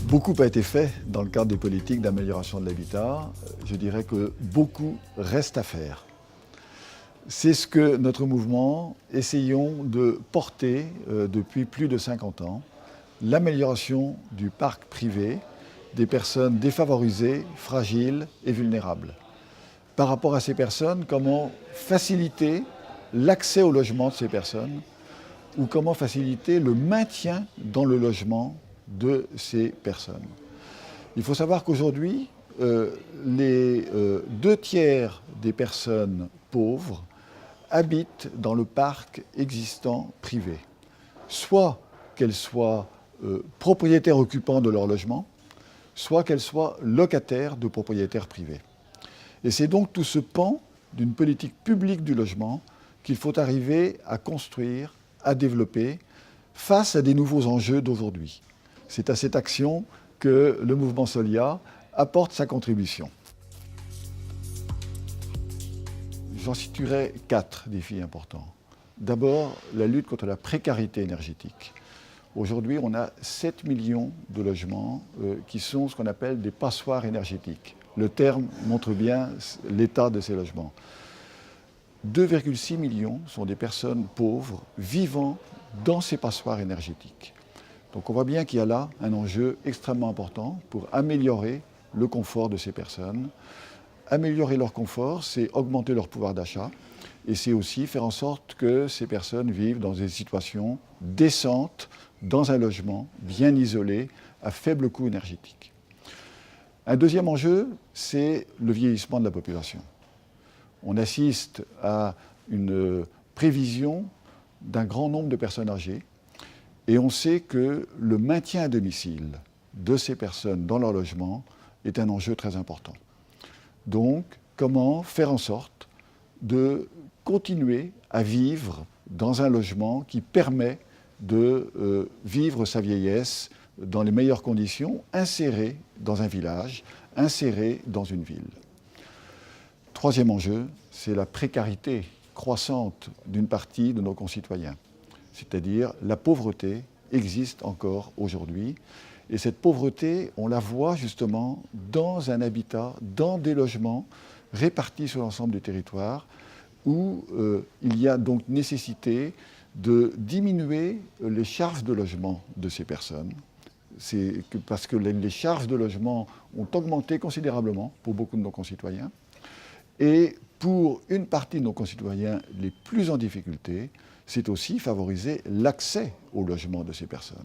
Beaucoup a été fait dans le cadre des politiques d'amélioration de l'habitat. Je dirais que beaucoup reste à faire. C'est ce que notre mouvement essayons de porter depuis plus de 50 ans, l'amélioration du parc privé des personnes défavorisées, fragiles et vulnérables. Par rapport à ces personnes, comment faciliter l'accès au logement de ces personnes ou comment faciliter le maintien dans le logement de ces personnes. Il faut savoir qu'aujourd'hui, les 2/3 des personnes pauvres habitent dans le parc existant privé, soit qu'elles soient propriétaires occupants de leur logement, soit qu'elles soient locataires de propriétaires privés. Et c'est donc tout ce pan d'une politique publique du logement qu'il faut arriver à construire, à développer face à des nouveaux enjeux d'aujourd'hui. C'est à cette action que le mouvement Solia apporte sa contribution. J'en situerai 4 défis importants. D'abord, la lutte contre la précarité énergétique. Aujourd'hui, on a 7 millions de logements qui sont ce qu'on appelle des passoires énergétiques. Le terme montre bien l'état de ces logements. 2,6 millions sont des personnes pauvres vivant dans ces passoires énergétiques. Donc on voit bien qu'il y a là un enjeu extrêmement important pour améliorer le confort de ces personnes. Améliorer leur confort, c'est augmenter leur pouvoir d'achat et c'est aussi faire en sorte que ces personnes vivent dans des situations décentes, dans un logement bien isolé, à faible coût énergétique. Un deuxième enjeu, c'est le vieillissement de la population. On assiste à une prévision d'un grand nombre de personnes âgées et on sait que le maintien à domicile de ces personnes dans leur logement est un enjeu très important. Donc, comment faire en sorte de continuer à vivre dans un logement qui permet de vivre sa vieillesse dans les meilleures conditions, inséré dans un village, inséré dans une ville. Troisième enjeu, c'est la précarité croissante d'une partie de nos concitoyens. C'est-à-dire la pauvreté existe encore aujourd'hui. Et cette pauvreté, on la voit justement dans un habitat, dans des logements répartis sur l'ensemble du territoire, où il y a donc nécessité de diminuer les charges de logement de ces personnes. C'est parce que les charges de logement ont augmenté considérablement pour beaucoup de nos concitoyens. Et pour une partie de nos concitoyens les plus en difficulté, c'est aussi favoriser l'accès au logement de ces personnes.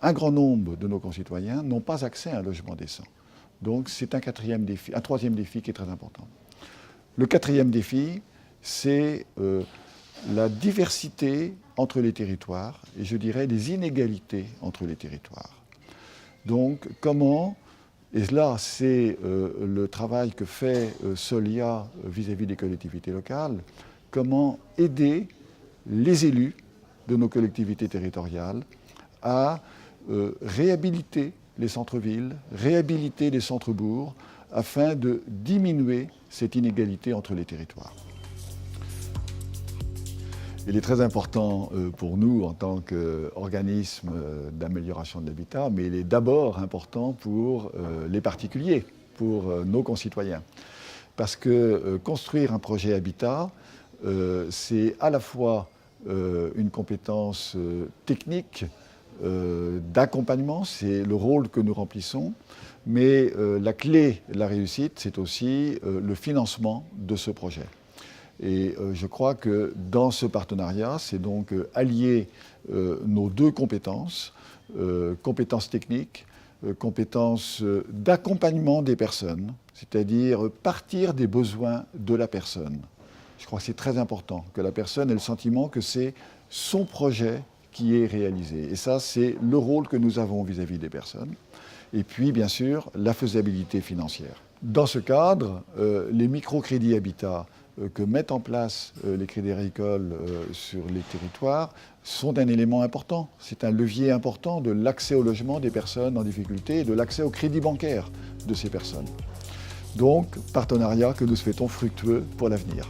Un grand nombre de nos concitoyens n'ont pas accès à un logement décent. Donc c'est un troisième défi qui est très important. Le quatrième défi, c'est la diversité entre les territoires et je dirais les inégalités entre les territoires. Donc comment, et là c'est le travail que fait Solia vis-à-vis des collectivités locales, comment aider les élus de nos collectivités territoriales à réhabiliter les centres-villes, réhabiliter les centres-bourgs, afin de diminuer cette inégalité entre les territoires. Il est très important pour nous en tant qu'organisme d'amélioration de l'habitat, mais il est d'abord important pour les particuliers, pour nos concitoyens. Parce que construire un projet habitat, c'est à la fois une compétence technique, d'accompagnement, c'est le rôle que nous remplissons, mais la clé de la réussite, c'est aussi le financement de ce projet. Et je crois que dans ce partenariat, c'est donc allier nos deux compétences, compétences techniques, compétences d'accompagnement des personnes, c'est-à-dire partir des besoins de la personne. Je crois que c'est très important que la personne ait le sentiment que c'est son projet qui est réalisé. Et ça, c'est le rôle que nous avons vis-à-vis des personnes. Et puis, bien sûr, la faisabilité financière. Dans ce cadre, les microcrédits habitat que mettent en place les crédits agricoles sur les territoires sont un élément important. C'est un levier important de l'accès au logement des personnes en difficulté et de l'accès au crédit bancaire de ces personnes. Donc, partenariat que nous souhaitons fructueux pour l'avenir.